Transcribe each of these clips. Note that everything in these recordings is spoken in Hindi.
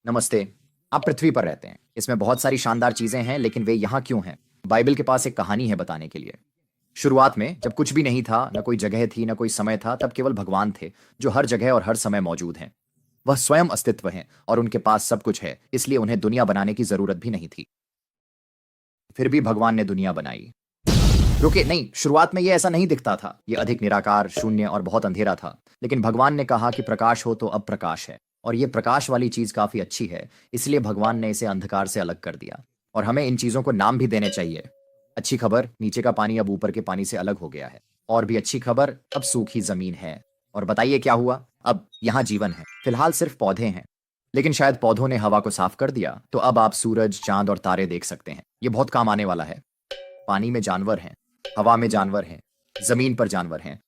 नमस्ते। आप पृथ्वी पर रहते हैं। इसमें बहुत सारी शानदार चीजें हैं, लेकिन वे यहाँ क्यों हैं? बाइबल के पास एक कहानी है बताने के लिए। शुरुआत में जब कुछ भी नहीं था, न कोई जगह थी, न कोई समय था, तब केवल भगवान थे, जो हर जगह और हर समय मौजूद हैं। वह स्वयं अस्तित्व हैं और उनके पास सब कुछ है, इसलिए उन्हें दुनिया बनाने की जरूरत भी नहीं थी। फिर भी भगवान ने दुनिया बनाई। रुके नहीं, शुरुआत में ये ऐसा नहीं दिखता था। ये अधिक निराकार, शून्य और बहुत अंधेरा था। लेकिन भगवान ने कहा कि प्रकाश हो, तो अब प्रकाश है। और ये प्रकाश वाली चीज काफी अच्छी है, इसलिए भगवान ने इसे अंधकार से अलग कर दिया। और हमें इन चीजों को नाम भी देने चाहिए। अच्छी खबर, नीचे का पानी अब ऊपर के पानी से अलग हो गया है। और भी अच्छी खबर, अब सूखी जमीन है। और बताइए क्या हुआ? अब यहाँ जीवन है। फिलहाल सिर्फ पौधे हैं, लेकिन शायद पौधों ने हवा को साफ कर दिया, तो अब आप सूरज, चांद और तारे देख सकते हैं। ये बहुत काम आने वाला है। पानी में जानवर हैं, हवा में जानवर हैं, जमीन पर जानवर हैं।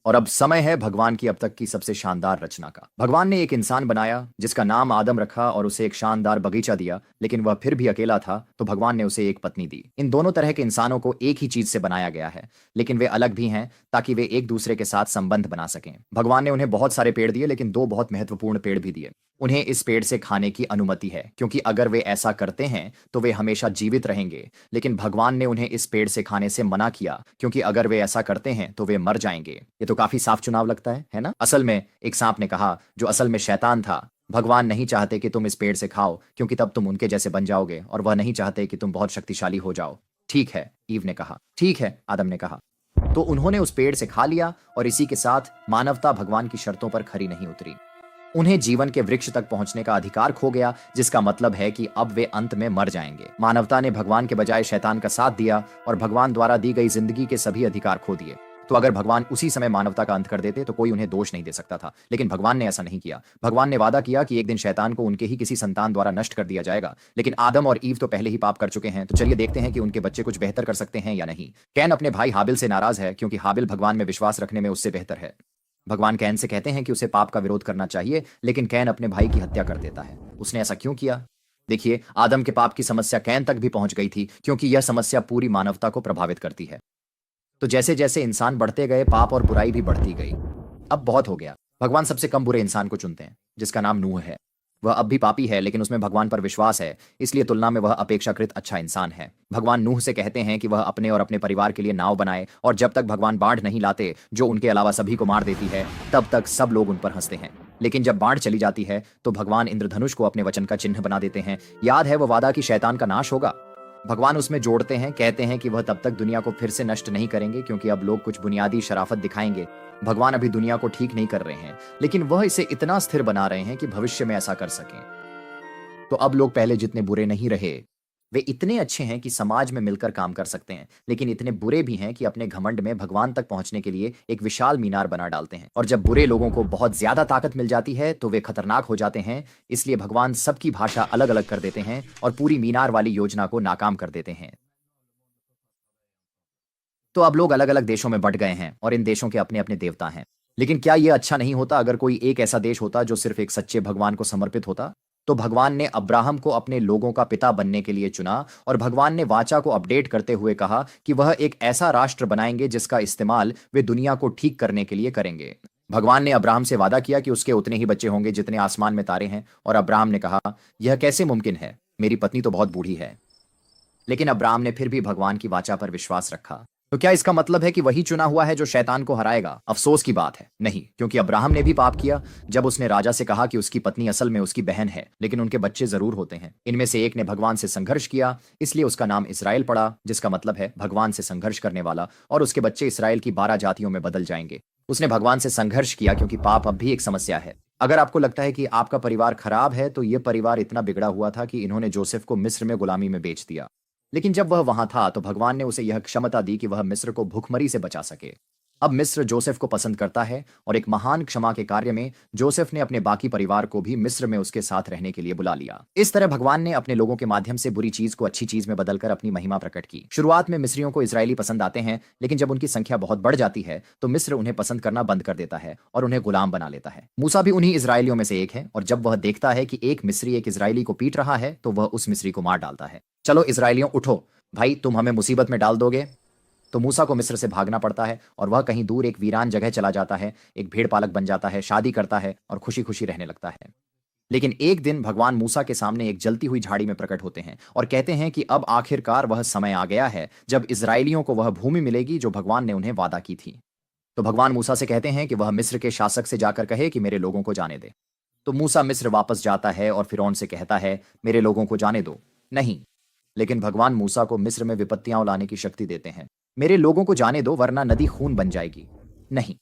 और अब समय है भगवान की अब तक की सबसे शानदार रचना का। भगवान ने एक इंसान बनाया जिसका नाम आदम रखा और उसे एक शानदार बगीचा दिया, लेकिन वह फिर भी अकेला था, तो भगवान ने उसे एक पत्नी दी। इन दोनों तरह के इंसानों को एक ही चीज से बनाया गया है, लेकिन वे अलग भी हैं ताकि वे एक दूसरे के साथ संबंध बना सकें। भगवान ने उन्हें बहुत सारे पेड़ दिए, लेकिन दो बहुत महत्वपूर्ण पेड़ भी दिए। उन्हें इस पेड़ से खाने की अनुमति है, क्योंकि अगर वे ऐसा करते हैं तो वे हमेशा जीवित रहेंगे। लेकिन भगवान ने उन्हें इस पेड़ से खाने से मना किया, क्योंकि अगर वे ऐसा करते हैं तो वे मर जाएंगे। ये तो काफी साफ चुनाव लगता है ना? असल में एक सांप ने कहा, जो असल में शैतान था, भगवान नहीं चाहते कि तुम इस पेड़ से खाओ, क्योंकि तब तुम उनके जैसे बन जाओगे, और वह नहीं चाहते कि तुम बहुत शक्तिशाली हो जाओ। ठीक है, ईव ने कहा। ठीक है, आदम ने कहा। तो उन्होंने उस पेड़ से खा लिया, और इसी के साथ मानवता भगवान की शर्तों पर खरी नहीं उतरी। उन्हें जीवन के वृक्ष तक पहुंचने का अधिकार खो गया, जिसका मतलब है कि अब वे अंत में मर जाएंगे। मानवता ने भगवान के बजाय शैतान का साथ दिया और भगवान द्वारा दी गई जिंदगी के सभी अधिकार खो दिए। तो अगर भगवान उसी समय मानवता का अंत कर देते तो कोई उन्हें दोष नहीं दे सकता था, लेकिन भगवान ने ऐसा नहीं किया। भगवान ने वादा किया कि एक दिन शैतान को उनके ही किसी संतान द्वारा नष्ट कर दिया जाएगा। लेकिन आदम और ईव तो पहले ही पाप कर चुके हैं, तो चलिए देखते हैं कि उनके बच्चे कुछ बेहतर कर सकते हैं या नहीं। कैन अपने भाई हाबिल से नाराज है, क्योंकि हाबिल भगवान में विश्वास रखने में उससे बेहतर है। भगवान कैन से कहते हैं कि उसे पाप का विरोध करना चाहिए, लेकिन कैन अपने भाई की हत्या कर देता है। उसने ऐसा क्यों किया? देखिए, आदम के पाप की समस्या कैन तक भी पहुंच गई थी, क्योंकि यह समस्या पूरी मानवता को प्रभावित करती है। तो जैसे जैसे इंसान बढ़ते गए, पाप और बुराई भी बढ़ती गई। अब बहुत हो गया। भगवान सबसे कम बुरे इंसान को चुनते हैं, जिसका नाम नूह है। वह अब भी पापी है, लेकिन उसमें भगवान पर विश्वास है, इसलिए तुलना में वह अपेक्षाकृत अच्छा इंसान है। भगवान नूह से कहते हैं कि वह अपने और अपने परिवार के लिए नाव बनाए, और जब तक भगवान बाढ़ नहीं लाते, जो उनके अलावा सभी को मार देती है, तब तक सब लोग उन पर हंसते हैं। लेकिन जब बाढ़ चली जाती है, तो भगवान इंद्रधनुष को अपने वचन का चिन्ह बना देते हैं। याद है वो वादा कि शैतान का नाश होगा। भगवान उसमें जोड़ते हैं, कहते हैं कि वह तब तक दुनिया को फिर से नष्ट नहीं करेंगे, क्योंकि अब लोग कुछ बुनियादी शराफत दिखाएंगे। भगवान अभी दुनिया को ठीक नहीं कर रहे हैं, लेकिन वह इसे इतना स्थिर बना रहे हैं कि भविष्य में ऐसा कर सकें। तो अब लोग पहले जितने बुरे नहीं रहे। वे इतने अच्छे हैं कि समाज में मिलकर काम कर सकते हैं, लेकिन इतने बुरे भी हैं कि अपने घमंड में भगवान तक पहुंचने के लिए एक विशाल मीनार बना डालते हैं। और जब बुरे लोगों को बहुत ज्यादा ताकत मिल जाती है, तो वे खतरनाक हो जाते हैं। इसलिए भगवान सबकी भाषा अलग अलग कर देते हैं और पूरी मीनार वाली योजना को नाकाम कर देते हैं। तो अब लोग अलग अलग देशों में बंट गए हैं, और इन देशों के अपने अपने देवता हैं। लेकिन क्या यह अच्छा नहीं होता अगर कोई एक ऐसा देश होता जो सिर्फ एक सच्चे भगवान को समर्पित होता? तो भगवान ने अब्राहम को अपने लोगों का पिता बनने के लिए चुना, और भगवान ने वाचा को अपडेट करते हुए कहा कि वह एक ऐसा राष्ट्र बनाएंगे जिसका इस्तेमाल वे दुनिया को ठीक करने के लिए करेंगे। भगवान ने अब्राहम से वादा किया कि उसके उतने ही बच्चे होंगे जितने आसमान में तारे हैं, और अब्राहम ने कहा, यह कैसे मुमकिन है? मेरी पत्नी तो बहुत बूढ़ी है। लेकिन अब्राहम ने फिर भी भगवान की वाचा पर विश्वास रखा। तो क्या इसका मतलब है कि वही चुना हुआ है जो शैतान को हराएगा? अफसोस की बात है, नहीं, क्योंकि अब्राहम ने भी पाप किया जब उसने राजा से कहा कि उसकी पत्नी असल में उसकी बहन है, लेकिन उनके बच्चे जरूर होते हैं। इनमें से एक ने भगवान से संघर्ष किया, इसलिए उसका नाम इस्राएल पड़ा, जिसका मतलब है भगवान से संघर्ष करने वाला, और उसके बच्चे इस्राएल की 12 जातियों में बदल जाएंगे। उसने भगवान से संघर्ष किया क्योंकि पाप अब भी एक समस्या है। अगर आपको लगता है कि आपका परिवार खराब है, तो यह परिवार इतना बिगड़ा हुआ था कि इन्होंने जोसेफ को मिस्र में गुलामी में बेच दिया। लेकिन जब वह वहां था, तो भगवान ने उसे यह क्षमता दी कि वह मिस्र को भुखमरी से बचा सके। अब मिस्र जोसेफ को पसंद करता है, और एक महान क्षमा के कार्य में जोसेफ ने अपने बाकी परिवार को भी मिस्र में उसके साथ रहने के लिए बुला लिया। इस तरह भगवान ने अपने लोगों के माध्यम से बुरी चीज को अच्छी चीज में बदलकर अपनी महिमा प्रकट की। शुरुआत में मिस्रियों को इजरायली पसंद आते हैं, लेकिन जब उनकी संख्या बहुत बढ़ जाती है, तो मिस्र उन्हें पसंद करना बंद कर देता है और उन्हें गुलाम बना लेता है। मूसा भी उन्हीं इजरायलियों में से एक है, और जब वह देखता है कि एक मिस्री एक इजरायली को पीट रहा है, तो वह उस मिस्री को मार डालता है। चलो इजरायलियों, उठो भाई, तुम हमें मुसीबत में डाल दोगे। तो मूसा को मिस्र से भागना पड़ता है, और वह कहीं दूर एक वीरान जगह चला जाता है, एक भेड़ पालक बन जाता है, शादी करता है और खुशी खुशी रहने लगता है। लेकिन एक दिन भगवान मूसा के सामने एक जलती हुई झाड़ी में प्रकट होते हैं और कहते हैं कि अब आखिरकार वह समय आ गया है जब इजरायलियों को वह भूमि मिलेगी जो भगवान ने उन्हें वादा की थी। तो भगवान मूसा से कहते हैं कि वह मिस्र के शासक से जाकर कहे कि मेरे लोगों को जाने दे। तो मूसा मिस्र वापस जाता है और फिरौन से कहता है, मेरे लोगों को जाने दो। नहीं, लेकिन भगवान मूसा को मिस्र में विपत्तियां लाने की शक्ति देते हैं। मेरे लोगों को जाने दो वरना नदी खून बन जाएगी। नहीं।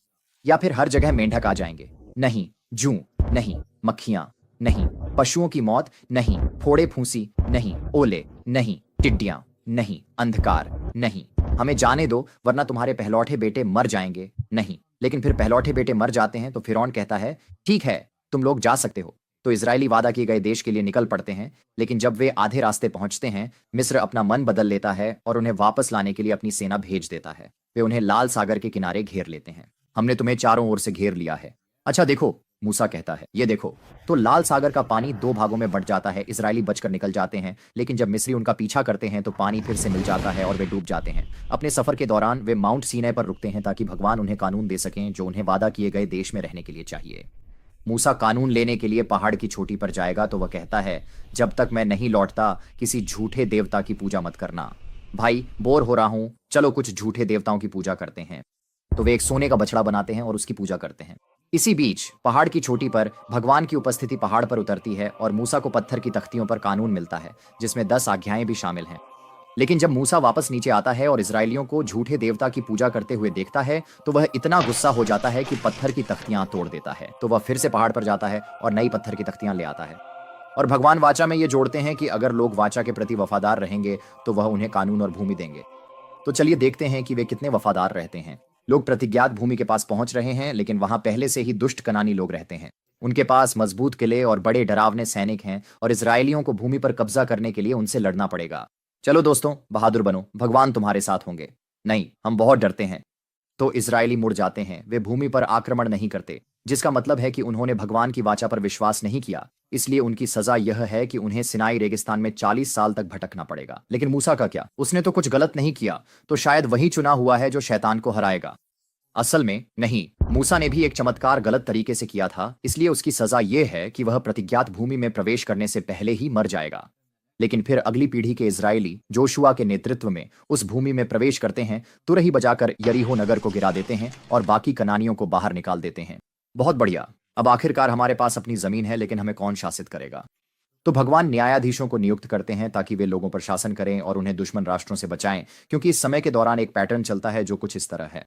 या फिर हर जगह मेंढक आ जाएंगे। नहीं। जूं। नहीं। मक्खियां। नहीं। पशुओं की मौत। नहीं। फोड़े फूंसी। नहीं। ओले। नहीं। टिड्डियां। नहीं। अंधकार। नहीं। हमें जाने दो वरना तुम्हारे पहलौठे बेटे मर जाएंगे। नहीं। लेकिन फिर पहलौठे बेटे मर जाते हैं तो फिरौन कहता है, ठीक है, तुम लोग जा सकते हो। तो इजरायली वादा किए गए देश के लिए निकल पड़ते हैं। लेकिन जब वे आधे रास्ते पहुंचते हैं, मिस्र अपना मन बदल लेता है और उन्हें वापस लाने के लिए अपनी सेना भेज देता है। वे उन्हें लाल सागर के किनारे घेर लेते हैं। हमने तुम्हें चारों ओर से घेर लिया है। अच्छा देखो, मूसा कहता है, ये देखो। तो लाल सागर का पानी दो भागों में बंट जाता है। इजरायली बचकर निकल जाते हैं, लेकिन जब मिस्री उनका पीछा करते हैं तो पानी फिर से मिल जाता है और वे डूब जाते हैं। अपने सफर के दौरान वे माउंट सीनै पर रुकते हैं ताकि भगवान उन्हें कानून दे सकें जो उन्हें वादा किए गए देश में रहने के लिए चाहिए। मूसा कानून लेने के लिए पहाड़ की चोटी पर जाएगा तो वह कहता है, जब तक मैं नहीं लौटता किसी झूठे देवता की पूजा मत करना। भाई, बोर हो रहा हूं, चलो कुछ झूठे देवताओं की पूजा करते हैं। तो वे एक सोने का बछड़ा बनाते हैं और उसकी पूजा करते हैं। इसी बीच पहाड़ की चोटी पर भगवान की उपस्थिति पहाड़ पर उतरती है और मूसा को पत्थर की तख्तियों पर कानून मिलता है जिसमें 10 आज्ञाएं भी शामिल हैं। लेकिन जब मूसा वापस नीचे आता है और इजरायलियों को झूठे देवता की पूजा करते हुए देखता है तो वह इतना गुस्सा हो जाता है कि पत्थर की तख्तियां तोड़ देता है। तो वह फिर से पहाड़ पर जाता है और नई पत्थर की तख्तियां ले आता है। और भगवान वाचा में ये जोड़ते हैं कि अगर लोग वाचा के प्रति वफादार रहेंगे तो वह उन्हें कानून और भूमि देंगे। तो चलिए देखते हैं कि वे कितने वफादार रहते हैं। लोग प्रतिज्ञात भूमि के पास पहुंच रहे हैं, लेकिन वहां पहले से ही दुष्ट कनानी लोग रहते हैं। उनके पास मजबूत किले और बड़े डरावने सैनिक हैं और इजरायलियों को भूमि पर कब्जा करने के लिए उनसे लड़ना पड़ेगा। चलो दोस्तों, बहादुर बनो, भगवान तुम्हारे साथ होंगे। नहीं, हम बहुत डरते हैं। तो इजरायली मुड़ जाते हैं। वे भूमि पर आक्रमण नहीं करते, जिसका मतलब है कि उन्होंने भगवान की वाचा पर विश्वास नहीं किया। इसलिए उनकी सजा यह है कि उन्हें सिनाई रेगिस्तान में 40 साल तक भटकना पड़ेगा। लेकिन मूसा का क्या? उसने तो कुछ गलत नहीं किया, तो शायद वही चुना हुआ है जो शैतान को हराएगा। असल में नहीं, मूसा ने भी एक चमत्कार गलत तरीके से किया था, इसलिए उसकी सजा यह है कि वह प्रतिज्ञात भूमि में प्रवेश करने से पहले ही मर जाएगा। लेकिन फिर अगली पीढ़ी के इजरायली जोशुआ के नेतृत्व में उस भूमि में प्रवेश करते हैं, तुरही बजाकर यरीहो नगर को गिरा देते हैं और बाकी कनानियों को बाहर निकाल देते हैं। बहुत बढ़िया, अब आखिरकार हमारे पास अपनी जमीन है, लेकिन हमें कौन शासित करेगा? तो भगवान न्यायाधीशों को नियुक्त करते हैं ताकि वे लोगों पर शासन करें और उन्हें दुश्मन राष्ट्रों से बचाएं, क्योंकि इस समय के दौरान एक पैटर्न चलता है जो कुछ इस तरह है।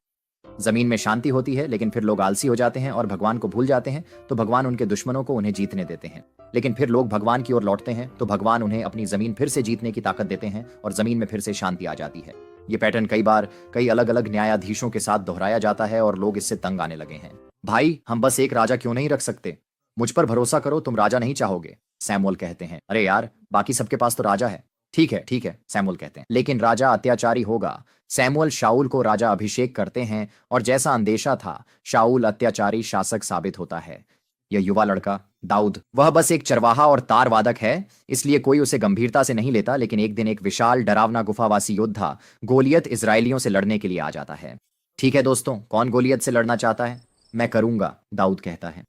जमीन में शांति होती है, लेकिन फिर लोग आलसी हो जाते हैं और भगवान को भूल जाते हैं, तो भगवान उनके दुश्मनों को उन्हें जीतने देते हैं। लेकिन फिर लोग भगवान की ओर लौटते हैं तो भगवान उन्हें अपनी जमीन फिर से जीतने की ताकत देते हैं और जमीन में फिर से शांति आ जाती है। ये पैटर्न कई बार कई अलग अलग न्यायाधीशों के साथ दोहराया जाता है और लोग इससे तंग आने लगे हैं। भाई, हम बस एक राजा क्यों नहीं रख सकते? मुझ पर भरोसा करो, तुम राजा नहीं चाहोगे, सैमुअल कहते हैं। अरे यार, बाकी सबके पास तो राजा है। ठीक है ठीक है, सैमुअल कहते हैं, लेकिन राजा अत्याचारी होगा। सैमुअल शाऊल को राजा अभिषेक करते हैं और जैसा अंदेशा था, शाऊल अत्याचारी शासक साबित होता है। यह युवा लड़का दाऊद, वह बस एक चरवाहा और तार वादक है, इसलिए कोई उसे गंभीरता से नहीं लेता। लेकिन एक दिन एक विशाल डरावना गुफावासी योद्धा गोलियत इजरायलियों से लड़ने के लिए आ जाता है। ठीक है दोस्तों, कौन गोलियत से लड़ना चाहता है? मैं करूंगा, दाऊद कहता है।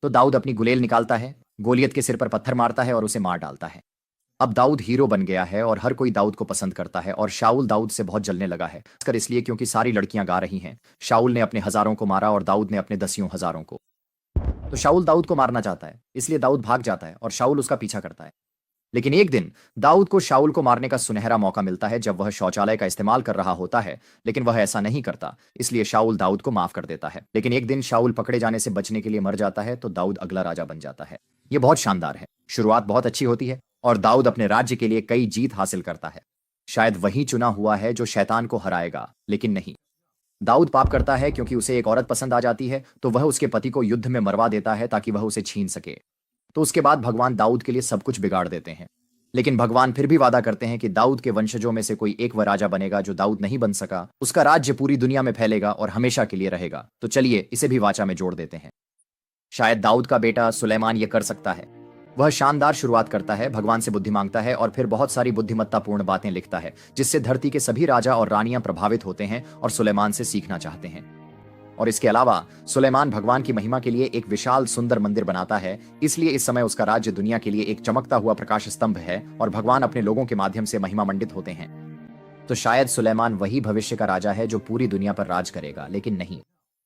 तो दाऊद अपनी गुलेल निकालता है, गोलियत के सिर पर पत्थर मारता है और उसे मार डालता है। अब दाऊद हीरो बन गया है और हर कोई दाऊद को पसंद करता है और शाऊल दाऊद से बहुत जलने लगा है, खासकर इसलिए क्योंकि सारी लड़कियां गा रही हैं। शाऊल ने अपने हजारों को मारा और दाऊद ने अपने 10 हजारों को। तो शाऊल दाऊद को मारना चाहता है, इसलिए दाऊद भाग जाता है और शाऊल उसका पीछा करता है। लेकिन एक दिन दाऊद को शाऊल को मारने का सुनहरा मौका मिलता है जब वह शौचालय का इस्तेमाल कर रहा होता है, लेकिन वह ऐसा नहीं करता, इसलिए शाऊल दाऊद को माफ कर देता है। लेकिन एक दिन शाऊल पकड़े जाने से बचने के लिए मर जाता है, तो दाऊद अगला राजा बन जाता है। यह बहुत शानदार है। शुरुआत बहुत अच्छी होती है और दाऊद अपने राज्य के लिए कई जीत हासिल करता है। शायद वही चुना हुआ है जो शैतान को हराएगा, लेकिन नहीं। दाऊद पाप करता है क्योंकि उसे एक औरत पसंद आ जाती है, तो वह उसके पति को युद्ध में मरवा देता है ताकि वह उसे छीन सके। तो उसके बाद भगवान दाऊद के लिए सब कुछ बिगाड़ देते हैं। लेकिन भगवान फिर भी वादा करते हैं कि दाऊद के वंशजों में से कोई एक वह राजा बनेगा जो दाऊद नहीं बन सका। उसका राज्य पूरी दुनिया में फैलेगा और हमेशा के लिए रहेगा। तो चलिए इसे भी वाचा में जोड़ देते हैं। शायद दाऊद का बेटा सुलेमान यह कर सकता है। वह शानदार शुरुआत करता है, भगवान से बुद्धि मांगता है और फिर बहुत सारी बुद्धिमत्तापूर्ण बातें लिखता है, जिससे धरती के सभी राजा और रानियां प्रभावित होते हैं और सुलेमान से सीखना चाहते हैं। और इसके अलावा सुलेमान भगवान की महिमा के लिए एक विशाल सुंदर मंदिर बनाता है, इसलिए इस समय उसका राज्य दुनिया के लिए एक चमकता हुआ प्रकाश स्तंभ है और भगवान अपने लोगों के माध्यम से महिमा मंडित होते हैं। तो शायद सुलेमान वही भविष्य का राजा है जो पूरी दुनिया पर राज करेगा, लेकिन नहीं।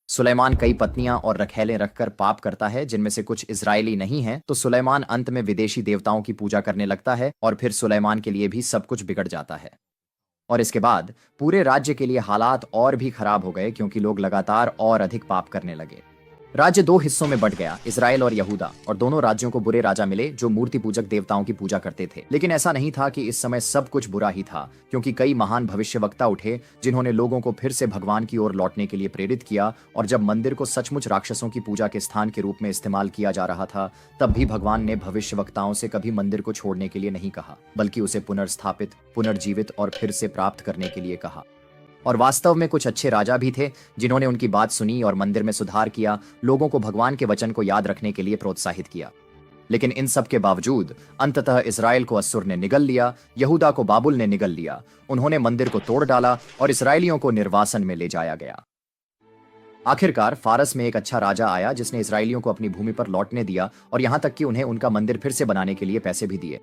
सुलेमान कई पत्नियां और रखैले रखकर पाप करता है, जिनमें से कुछ इजरायली नहीं हैं, तो सुलेमान अंत में विदेशी देवताओं की पूजा करने लगता है और फिर सुलेमान के लिए भी सब कुछ बिगड़ जाता है। और इसके बाद पूरे राज्य के लिए हालात और भी खराब हो गए, क्योंकि लोग लगातार और अधिक पाप करने लगे। राज्य दो हिस्सों में बंट गया, इजराइल और यहूदा, और दोनों राज्यों को बुरे राजा मिले जो मूर्ति पूजक देवताओं की पूजा करते थे। लेकिन ऐसा नहीं था कि इस समय सब कुछ बुरा ही था, क्योंकि कई महान भविष्यवक्ता उठे जिन्होंने लोगों को फिर से भगवान की ओर लौटने के लिए प्रेरित किया। और जब मंदिर को सचमुच राक्षसों की पूजा के स्थान के रूप में इस्तेमाल किया जा रहा था, तब भी भगवान ने भविष्यवक्ताओं से कभी मंदिर को छोड़ने के लिए नहीं कहा, बल्कि उसे पुनर्स्थापित, पुनर्जीवित और फिर से प्राप्त करने के लिए कहा। और वास्तव में कुछ अच्छे राजा भी थे जिन्होंने उनकी बात सुनी और मंदिर में सुधार किया, लोगों को भगवान के वचन को याद रखने के लिए प्रोत्साहित किया। लेकिन इन सब के बावजूद अंततः इजराइल को अस्सुर ने निगल लिया, यहूदा को बाबुल ने निगल लिया। उन्होंने मंदिर को तोड़ डाला और इसराइलियों को निर्वासन में ले जाया गया। आखिरकार फारस में एक अच्छा राजा आया जिसने इसराइलियों को अपनी भूमि पर लौटने दिया और यहां तक कि उन्हें उनका मंदिर फिर से बनाने के लिए पैसे भी दिए।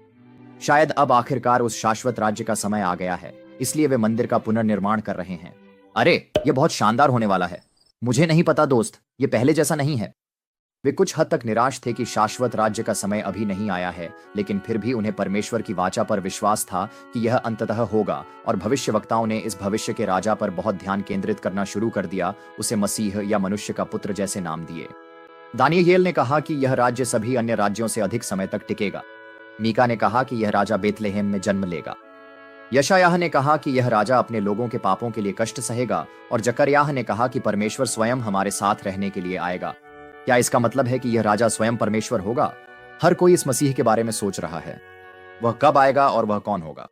शायद अब आखिरकार उस शाश्वत राज्य का समय आ गया है, इसलिए वे मंदिर का पुनर्निर्माण कर रहे हैं। अरे, ये बहुत शानदार होने वाला है। मुझे नहीं पता दोस्त, ये पहले जैसा नहीं है। वे कुछ हद तक निराश थे कि शाश्वत राज्य का समय अभी नहीं आया है, लेकिन फिर भी उन्हें परमेश्वर की वाचा पर विश्वास था कि यह अंततः होगा। और भविष्यवक्ताओं ने इस भविष्य के राजा पर बहुत ध्यान केंद्रित करना शुरू कर दिया, उसे मसीह या मनुष्य का पुत्र जैसे नाम दिए। दानियेल ने कहा कि यह राज्य सभी अन्य राज्यों से अधिक समय तक टिकेगा। मीका ने कहा कि यह राजा बेतलेहम में जन्म लेगा। यशायाह ने कहा कि यह राजा अपने लोगों के पापों के लिए कष्ट सहेगा। और जकरयाह ने कहा कि परमेश्वर स्वयं हमारे साथ रहने के लिए आएगा। क्या इसका मतलब है कि यह राजा स्वयं परमेश्वर होगा? हर कोई इस मसीह के बारे में सोच रहा है। वह कब आएगा और वह कौन होगा?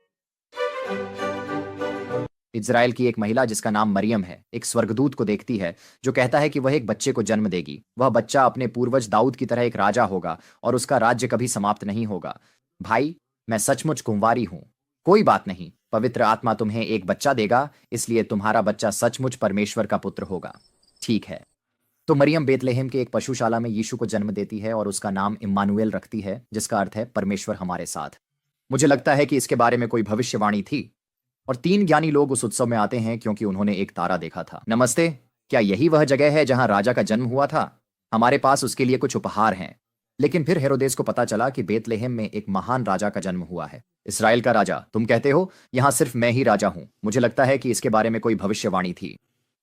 इजराइल की एक महिला जिसका नाम मरियम है, एक स्वर्गदूत को देखती है जो कहता है कि वह एक बच्चे को जन्म देगी। वह बच्चा अपने पूर्वज दाऊद की तरह एक राजा होगा और उसका राज्य कभी समाप्त नहीं होगा। भाई, मैं सचमुच कुंवारी हूं। कोई बात नहीं, पवित्र आत्मा तुम्हें एक बच्चा देगा, इसलिए तुम्हारा बच्चा सचमुच परमेश्वर का पुत्र होगा। ठीक है। तो मरियम बेतलेहम के एक पशुशाला में यीशु को जन्म देती है और उसका नाम इम्मानुएल रखती है, जिसका अर्थ है परमेश्वर हमारे साथ। मुझे लगता है कि इसके बारे में कोई भविष्यवाणी थी। और 3 ज्ञानी लोग उस उत्सव में आते हैं क्योंकि उन्होंने एक तारा देखा था। नमस्ते, क्या यही वह जगह है जहां राजा का जन्म हुआ था? हमारे पास उसके लिए कुछ उपहार हैं। लेकिन फिर हेरोदेस को पता चला कि बेतलेहम में एक महान राजा का जन्म हुआ है। इसराइल का राजा, तुम कहते हो? यहाँ सिर्फ मैं ही राजा हूँ। मुझे लगता है कि इसके बारे में कोई भविष्यवाणी थी।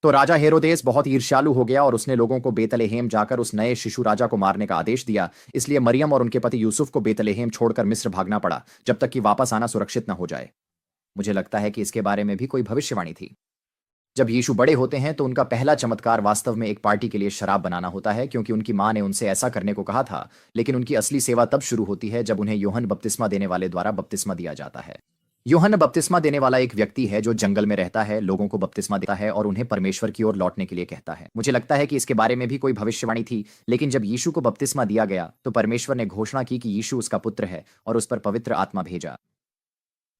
तो राजा हेरोदेस बहुत ईर्ष्यालु हो गया और उसने लोगों को बेतलेहम जाकर उस नए शिशु राजा को मारने का आदेश दिया। इसलिए मरियम और उनके पति यूसुफ को बेतलेहम छोड़कर मिस्र भागना पड़ा, जब तक कि वापस आना सुरक्षित न हो जाए। मुझे लगता है कि इसके बारे में भी कोई भविष्यवाणी थी। जब यीशु बड़े होते हैं तो उनका पहला चमत्कार वास्तव में एक पार्टी के लिए शराब बनाना होता है, क्योंकि उनकी मां ने उनसे ऐसा करने को कहा था। लेकिन उनकी असली सेवा तब शुरू होती है जब उन्हें यूहन्ना बपतिस्मा देने वाले द्वारा बपतिस्मा दिया जाता है। यूहन्ना बपतिस्मा देने वाला एक व्यक्ति है जो जंगल में रहता है, लोगों को बपतिस्मा देता है और उन्हें परमेश्वर की ओर लौटने के लिए कहता है। मुझे लगता है कि इसके बारे में भी कोई भविष्यवाणी थी। लेकिन जब यीशु को बपतिस्मा दिया गया तो परमेश्वर ने घोषणा की कि यीशु उसका पुत्र है और उस पर पवित्र आत्मा भेजा।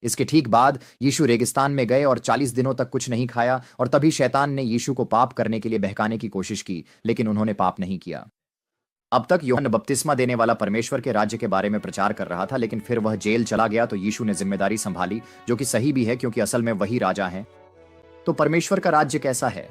इसके ठीक बाद यीशु रेगिस्तान में गए और 40 दिनों तक कुछ नहीं खाया, और तभी शैतान ने यीशु को पाप करने के लिए बहकाने की कोशिश की, लेकिन उन्होंने पाप नहीं किया। अब तक यूहन्ना बपतिस्मा देने वाला परमेश्वर के राज्य के बारे में प्रचार कर रहा था, लेकिन फिर वह जेल चला गया तो यीशु ने जिम्मेदारी संभाली, जो कि सही भी है क्योंकि असल में वही राजा है। तो परमेश्वर का राज्य कैसा है?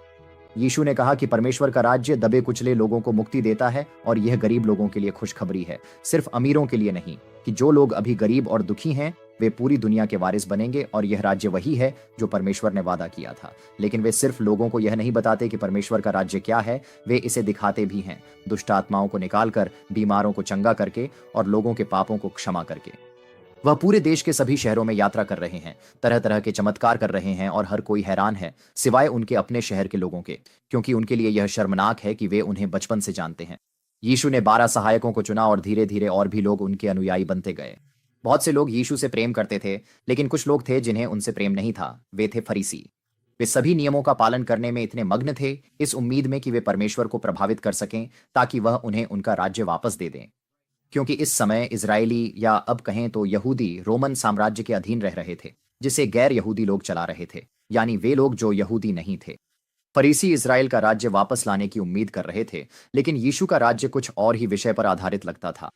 यीशु ने कहा कि परमेश्वर का राज्य दबे कुचले लोगों को मुक्ति देता है, और यह गरीब लोगों के लिए खुशखबरी है, सिर्फ अमीरों के लिए नहीं, कि जो लोग अभी गरीब और दुखी हैं वे पूरी दुनिया के वारिस बनेंगे। और यह राज्य वही है जो परमेश्वर ने वादा किया था। लेकिन वे सिर्फ लोगों को यह नहीं बताते कि परमेश्वर का राज्य क्या है, वे इसे दिखाते भी हैं, दुष्ट आत्माओं को निकालकर, बीमारों को चंगा करके और लोगों के पापों को क्षमा करके। वह पूरे देश के सभी शहरों में यात्रा कर रहे हैं, तरह तरह के चमत्कार कर रहे हैं, और हर कोई हैरान है सिवाय उनके अपने शहर के लोगों के, क्योंकि उनके लिए यह शर्मनाक है कि वे उन्हें बचपन से जानते हैं। यीशु ने 12 सहायकों को चुना और धीरे धीरे और भी लोग उनके अनुयायी बनते गए। बहुत से लोग यीशु से प्रेम करते थे, लेकिन कुछ लोग थे जिन्हें उनसे प्रेम नहीं था। वे थे फरीसी। वे सभी नियमों का पालन करने में इतने मग्न थे, इस उम्मीद में कि वे परमेश्वर को प्रभावित कर सकें ताकि वह उन्हें उनका राज्य वापस दे दें। क्योंकि इस समय इजरायली, या अब कहें तो यहूदी, रोमन साम्राज्य के अधीन रह रहे थे, जिसे गैर यहूदी लोग चला रहे थे, यानी वे लोग जो यहूदी नहीं थे। फरीसी इज़राइल का राज्य वापस लाने की उम्मीद कर रहे थे, लेकिन यीशु का राज्य कुछ और ही विषय पर आधारित लगता था।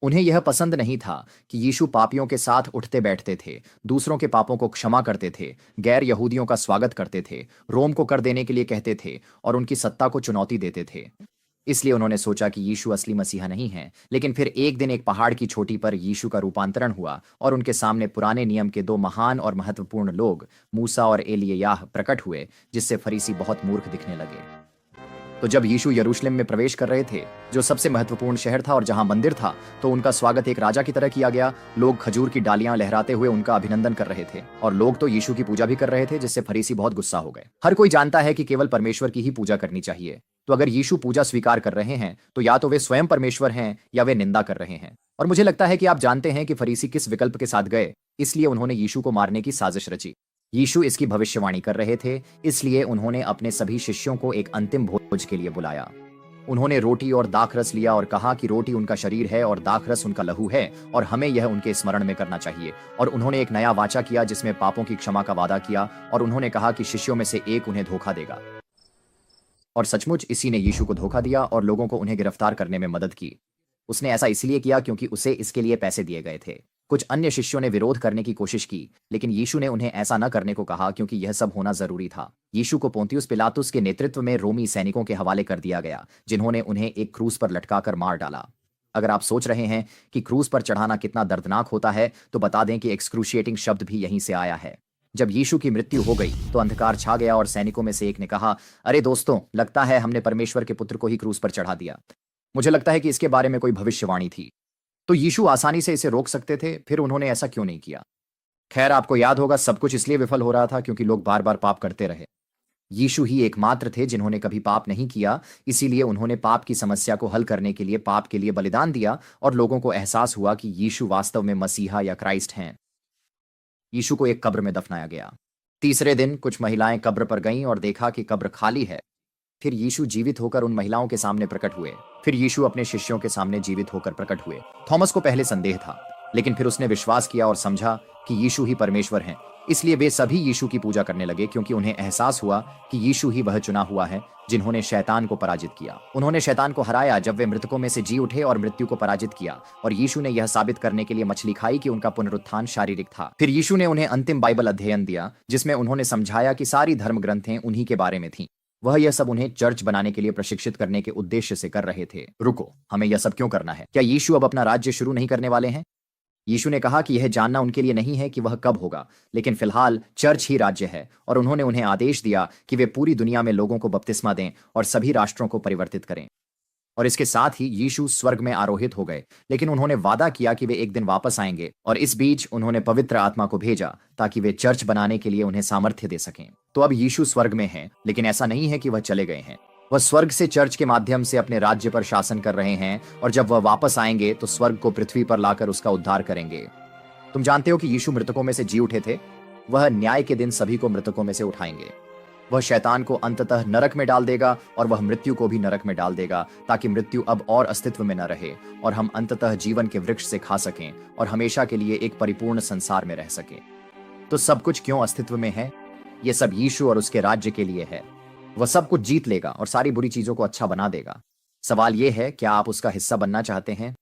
उन्हें यह पसंद नहीं था कि यीशु पापियों के साथ उठते बैठते थे, दूसरों के पापों को क्षमा करते थे, गैर यहूदियों का स्वागत करते थे, रोम को कर देने के लिए कहते थे और उनकी सत्ता को चुनौती देते थे। इसलिए उन्होंने सोचा कि यीशु असली मसीहा नहीं है। लेकिन फिर एक दिन एक पहाड़ की चोटी पर यीशु का रूपांतरण हुआ और उनके सामने पुराने नियम के दो महान और महत्वपूर्ण लोग, मूसा और एलिय्याह, प्रकट हुए, जिससे फरीसी बहुत मूर्ख दिखने लगे। तो जब यीशु यरूशलेम में प्रवेश कर रहे थे, जो सबसे महत्वपूर्ण शहर था और जहां मंदिर था, तो उनका स्वागत एक राजा की तरह किया गया। लोग खजूर की डालियां लहराते हुए उनका अभिनंदन कर रहे थे और लोग तो यीशु की पूजा भी कर रहे थे, जिससे फरीसी बहुत गुस्सा हो गए। हर कोई जानता है कि केवल परमेश्वर की ही पूजा करनी चाहिए। तो अगर यीशु पूजा स्वीकार कर रहे हैं, तो या तो वे स्वयं परमेश्वर हैं या वे निंदा कर रहे हैं। और मुझे लगता है कि आप जानते हैं कि फरीसी किस विकल्प के साथ गए, इसलिए उन्होंने यीशु को मारने की साजिश रची। यीशु इसकी भविष्यवाणी कर रहे थे, इसलिए उन्होंने अपने सभी शिष्यों को एक अंतिम भोज के लिए बुलाया। उन्होंने रोटी और दाखरस लिया और कहा कि रोटी उनका शरीर है और दाखरस उनका लहू है और हमें यह उनके स्मरण में करना चाहिए। और उन्होंने एक नया वाचा किया जिसमें पापों की क्षमा का वादा किया और उन्होंने कहा कि शिष्यों में से एक उन्हें धोखा देगा। और सचमुच इसी ने यीशु को धोखा दिया और लोगों को उन्हें गिरफ्तार करने में मदद की। उसने ऐसा इसलिए किया क्योंकि उसे इसके लिए पैसे दिए गए थे। कुछ अन्य शिष्यों ने विरोध करने की कोशिश की, लेकिन यीशु ने उन्हें ऐसा न करने को कहा क्योंकि यह सब होना जरूरी था। यीशु को पोंतियुस पिलातुस के नेतृत्व में रोमी सैनिकों के हवाले कर दिया गया, जिन्होंने उन्हें एक क्रूस पर लटकाकर मार डाला। अगर आप सोच रहे हैं कि क्रूस पर चढ़ाना कितना दर्दनाक होता है, तो बता दें कि एक्सक्रूशिएटिंग शब्द भी यहीं से आया है। जब यीशु की मृत्यु हो गई तो अंधकार छा गया और सैनिकों में से एक ने कहा, अरे दोस्तों, लगता है हमने परमेश्वर के पुत्र को ही क्रूस पर चढ़ा दिया। मुझे लगता है कि इसके बारे में कोई भविष्यवाणी थी, तो यीशु आसानी से इसे रोक सकते थे, फिर उन्होंने ऐसा क्यों नहीं किया? खैर, आपको याद होगा सब कुछ इसलिए विफल हो रहा था क्योंकि लोग बार बार पाप करते रहे। यीशु ही एकमात्र थे जिन्होंने कभी पाप नहीं किया, इसीलिए उन्होंने पाप की समस्या को हल करने के लिए पाप के लिए बलिदान दिया और लोगों को एहसास हुआ कि यीशु वास्तव में मसीहा या क्राइस्ट हैं। यीशु को एक कब्र में दफनाया गया। तीसरे दिन कुछ महिलाएं कब्र पर गईं और देखा कि कब्र खाली है। फिर यीशु जीवित होकर उन महिलाओं के सामने प्रकट हुए। फिर यीशु अपने शिष्यों के सामने जीवित होकर प्रकट हुए। थॉमस को पहले संदेह था, लेकिन फिर उसने विश्वास किया और समझा कि यीशु ही परमेश्वर हैं। इसलिए वे सभी यीशु की पूजा करने लगे क्योंकि उन्हें एहसास हुआ कि यीशु ही वह चुना हुआ है जिन्होंने शैतान को पराजित किया। उन्होंने शैतान को हराया जब वे मृतकों में से जी उठे और मृत्यु को पराजित किया। और यीशु ने यह साबित करने के लिए मछली खाई कि उनका पुनरुत्थान शारीरिक था। फिर यीशु ने उन्हें अंतिम बाइबल अध्ययन दिया, जिसमें उन्होंने समझाया कि सारी धर्म ग्रंथें उन्हीं के बारे में थीं। वह यह सब उन्हें चर्च बनाने के लिए प्रशिक्षित करने के उद्देश्य से कर रहे थे। रुको, हमें यह सब क्यों करना है? क्या यीशु अब अपना राज्य शुरू नहीं करने वाले हैं? यीशु ने कहा कि यह जानना उनके लिए नहीं है कि वह कब होगा, लेकिन फिलहाल चर्च ही राज्य है। और उन्होंने उन्हें आदेश दिया कि वे पूरी दुनिया में लोगों को बपतिस्मा दें और सभी राष्ट्रों को परिवर्तित करें। और इसके साथ ही यीशु स्वर्ग में आरोहित हो गए, लेकिन उन्होंने वादा किया कि वे एक दिन वापस आएंगे। और इस बीच उन्होंने पवित्र आत्मा को भेजा ताकि वे चर्च बनाने के लिए उन्हें सामर्थ्य दे सकें। तो अब यीशु स्वर्ग में हैं, लेकिन ऐसा नहीं है कि वह चले गए हैं। वह स्वर्ग से चर्च के माध्यम से अपने राज्य पर शासन कर रहे हैं, और जब वह वापस आएंगे तो स्वर्ग को पृथ्वी पर लाकर उसका उद्धार करेंगे। तुम जानते हो कि यीशु मृतकों में से जी उठे थे। वह न्याय के दिन सभी को मृतकों में से उठाएंगे। वह शैतान को अंततः नरक में डाल देगा और वह मृत्यु को भी नरक में डाल देगा, ताकि मृत्यु अब और अस्तित्व में न रहे और हम अंततः जीवन के वृक्ष से खा सकें और हमेशा के लिए एक परिपूर्ण संसार में रह सकें। तो सब कुछ क्यों अस्तित्व में है? यह सब यीशु और उसके राज्य के लिए है। वह सब कुछ जीत लेगा और सारी बुरी चीजों को अच्छा बना देगा। सवाल यह है, क्या आप उसका हिस्सा बनना चाहते हैं?